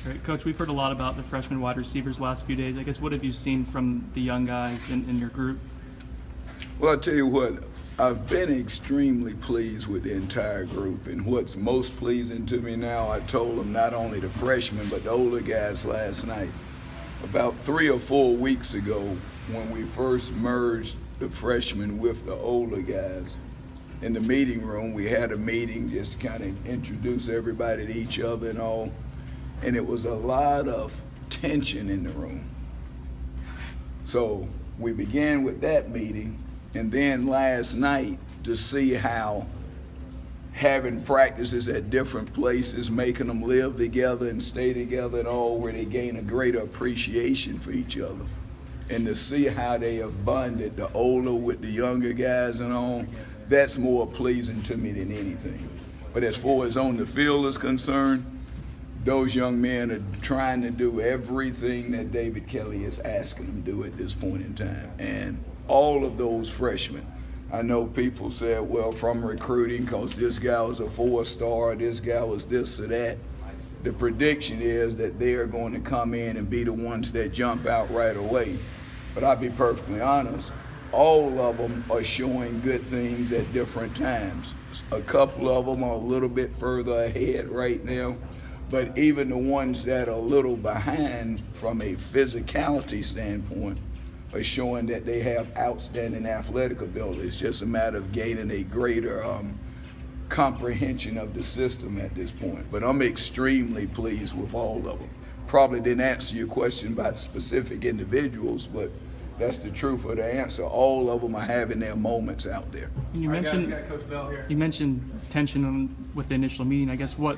Great. Coach, we've heard a lot about the freshman wide receivers last few days. I guess what have you seen from the young guys in your group? Well, I'll tell you what, I've been extremely pleased with the entire group. And what's most pleasing to me now, I told them not only the freshmen but the older guys last night. About 3 or 4 weeks ago, when we first merged the freshmen with the older guys, in the meeting room, we had a meeting just to kind of introduce everybody to each other and all. And it was a lot of tension in the room. So we began with that meeting, and then last night to see how having practices at different places, making them live together and stay together and all, where they gain a greater appreciation for each other. And to see how they have bonded, the older with the younger guys and all, that's more pleasing to me than anything. But as far as on the field is concerned, those young men are trying to do everything that David Kelly is asking them to do at this point in time. And all of those freshmen, I know people said, well, from recruiting, because this guy was a 4-star, this guy was this or that. The prediction is that they are going to come in and be the ones that jump out right away. But I'll be perfectly honest, all of them are showing good things at different times. A couple of them are a little bit further ahead right now. But even the ones that are a little behind from a physicality standpoint are showing that they have outstanding athletic ability. It's just a matter of gaining a greater comprehension of the system at this point. But I'm extremely pleased with all of them. Probably didn't answer your question about specific individuals, but that's the truth of the answer. All of them are having their moments out there. And you mentioned tension with the initial meeting. I guess what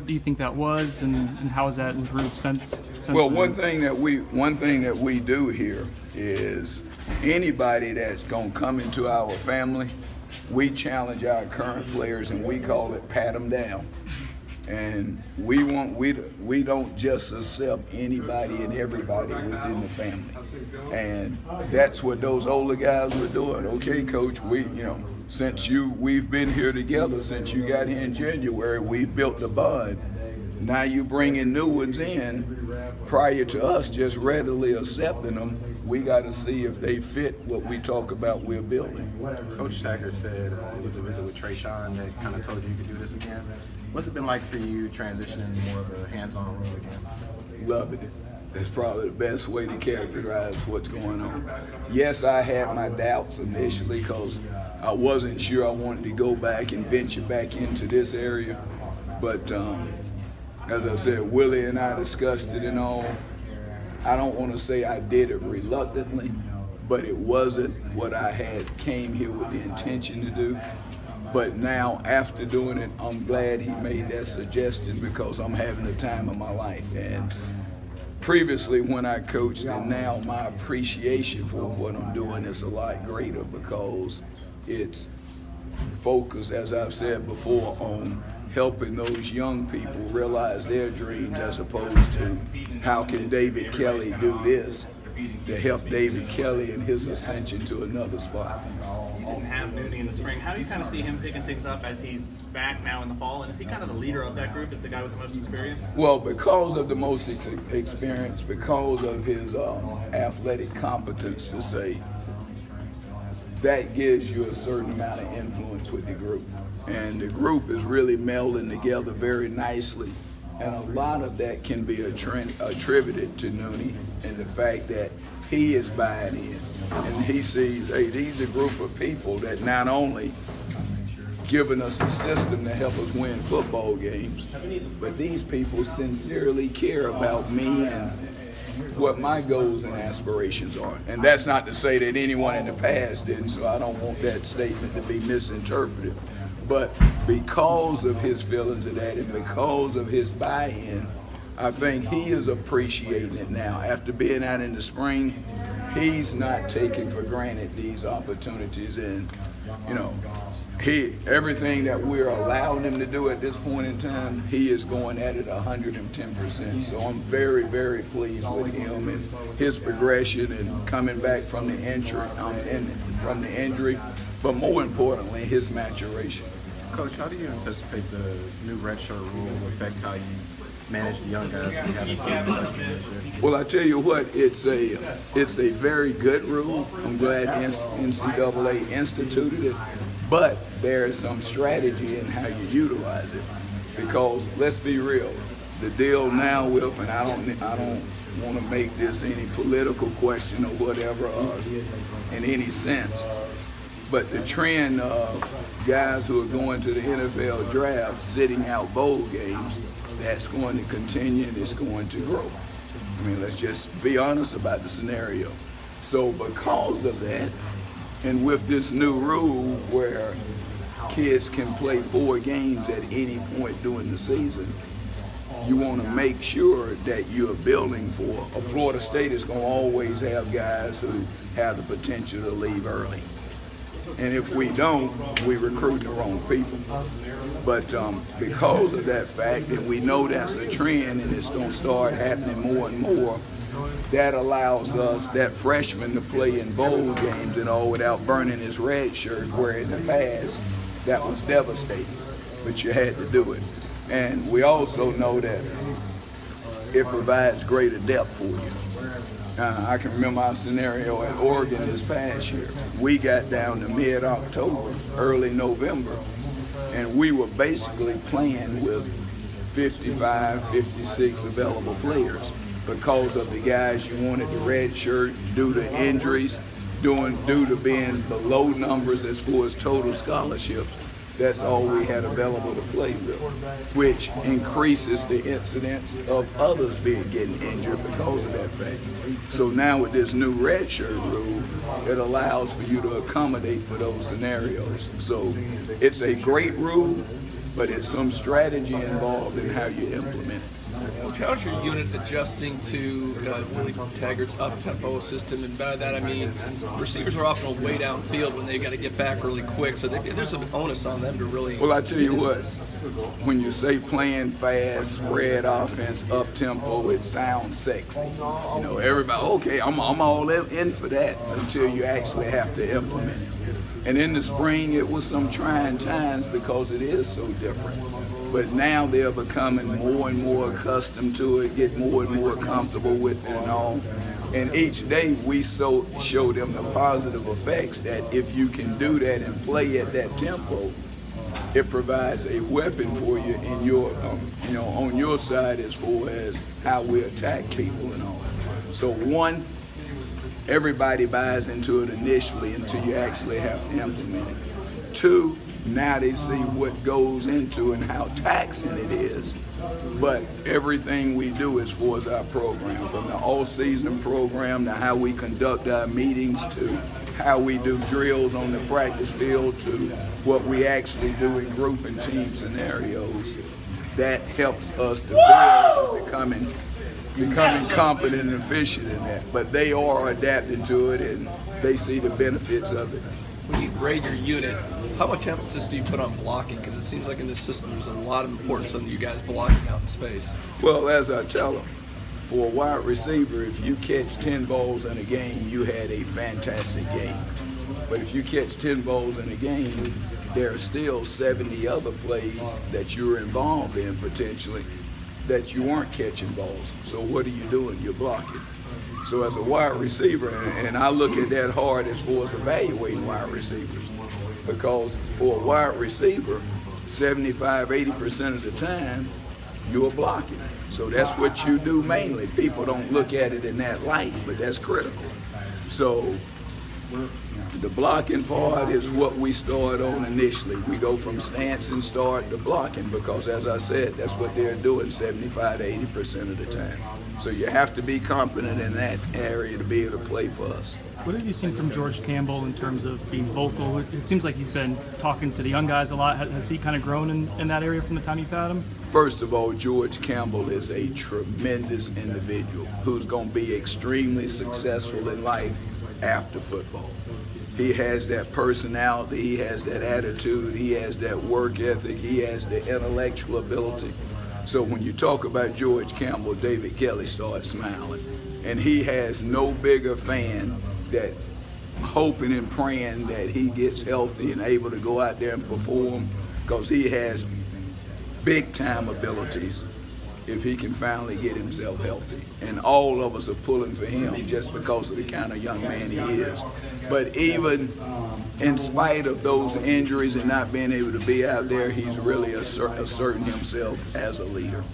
do you think that was, and how has that improved since? Well, one thing that we do here is anybody that's going to come into our family, we challenge our current players and we call it pat them down. And we don't just accept anybody and everybody within the family. And that's what those older guys were doing. Okay, coach, we've been here together since you got here in January, we built the bond. Now you bringing new ones in prior to us just readily accepting them. We got to see if they fit what we talk about we're building. Coach Taggart said it was the visit with Tre'Shaun that kind of told you could do this again. What's it been like for you transitioning more of a hands-on role again? Loving it. That's probably the best way to characterize what's going on. Yes, I had my doubts initially because I wasn't sure I wanted to go back and venture back into this area. But as I said, Willie and I discussed it and all. I don't want to say I did it reluctantly, but it wasn't what I had came here with the intention to do. But now, after doing it, I'm glad he made that suggestion because I'm having the time of my life. And previously when I coached, and now my appreciation for what I'm doing is a lot greater because it's focused, as I've said before, on helping those young people realize their dreams as opposed to how can David Kelly do this to help David Kelly in his ascension to another spot. You didn't have Nooney in the spring. How do you kind of see him picking things up as he's back now in the fall? And is he kind of the leader of that group? Is the guy with the most experience? Well, because of the most experience, because of his athletic competence to say, that gives you a certain amount of influence with the group. And the group is really melding together very nicely. And a lot of that can be attributed to Nooney and the fact that he is buying in. And he sees, hey, these are a group of people that not only giving us a system to help us win football games, but these people sincerely care about me and what my goals and aspirations are. And that's not to say that anyone in the past didn't, so I don't want that statement to be misinterpreted. But because of his feelings of that and because of his buy-in, I think he is appreciating it now. After being out in the spring, he's not taking for granted these opportunities. And, everything that we're allowing him to do at this point in time, he is going at it 110%. So I'm very, very pleased with him and his progression and coming back from the injury, but more importantly, his maturation. Coach, how do you anticipate the new redshirt rule will affect how you manage the young guys when you have a team of freshmen this year? Well, I tell you what, it's a very good rule. I'm glad NCAA instituted it, but there is some strategy in how you utilize it. Because let's be real, the deal now with, and I don't want to make this any political question or whatever in any sense, but the trend of guys who are going to the NFL draft sitting out bowl games, that's going to continue and it's going to grow. I mean, let's just be honest about the scenario. So because of that, and with this new rule where kids can play 4 games at any point during the season, you want to make sure that you're building for. Florida State is going to always have guys who have the potential to leave early. And if we don't, we recruit the wrong people. But because of that fact, and we know that's a trend and it's going to start happening more and more, that allows us, that freshman, to play in bowl games and all without burning his red shirt, where in the past, that was devastating. But you had to do it. And we also know that it provides greater depth for you. I can remember our scenario at Oregon this past year. We got down to mid-October, early November, and we were basically playing with 55, 56 available players because of the guys you wanted the red shirt due to injuries, due to being below numbers as far as total scholarships. That's all we had available to play with, which increases the incidence of others getting injured because of that fact. So now with this new redshirt rule, it allows for you to accommodate for those scenarios. So it's a great rule, but it's some strategy involved in how you implement it. Coach, how's your unit adjusting to Willie Taggart's up-tempo system? And by that I mean receivers are often way downfield when they got to get back really quick, so there's an onus on them to really. Well, I tell you what, when you say playing fast, spread offense, up-tempo, it sounds sexy. You know, everybody, okay, I'm all in for that until you actually have to implement it. And in the spring, it was some trying times because it is so different. But now they're becoming more and more accustomed to it, get more and more comfortable with it and all. And each day we show them the positive effects that if you can do that and play at that tempo, it provides a weapon for you in your, on your side as far as how we attack people and all. So one, everybody buys into it initially until you actually have to implement it. Two, now they see what goes into and how taxing it is. But everything we do as far as our program, from the all-season program to how we conduct our meetings to how we do drills on the practice field to what we actually do in group and team scenarios, that helps us to build becoming competent and efficient in that. But they are adapting to it and they see the benefits of it. When you grade your unit, how much emphasis do you put on blocking? Because it seems like in this system there's a lot of importance on you guys blocking out in space. Well, as I tell them, for a wide receiver, if you catch 10 balls in a game, you had a fantastic game. But if you catch 10 balls in a game, there are still 70 other plays that you're involved in potentially that you weren't catching balls. So what are you doing? You're blocking. So as a wide receiver, and I look at that hard as far as evaluating wide receivers, because for a wide receiver, 75–80% of the time, you're blocking. So that's what you do mainly. People don't look at it in that light, but that's critical. So the blocking part is what we start on initially. We go from stance and start to blocking because, as I said, that's what they're doing 75–80% of the time. So you have to be competent in that area to be able to play for us. What have you seen from George Campbell in terms of being vocal? It seems like he's been talking to the young guys a lot. Has he kind of grown in that area from the time you've had him? First of all, George Campbell is a tremendous individual who's going to be extremely successful in life after football. He has that personality, he has that attitude, he has that work ethic, he has the intellectual ability. So when you talk about George Campbell, David Kelly starts smiling. And he has no bigger fan that hoping and praying that he gets healthy and able to go out there and perform, because he has big time abilities if he can finally get himself healthy. And all of us are pulling for him just because of the kind of young man he is. But even in spite of those injuries and not being able to be out there, he's really asserting himself as a leader.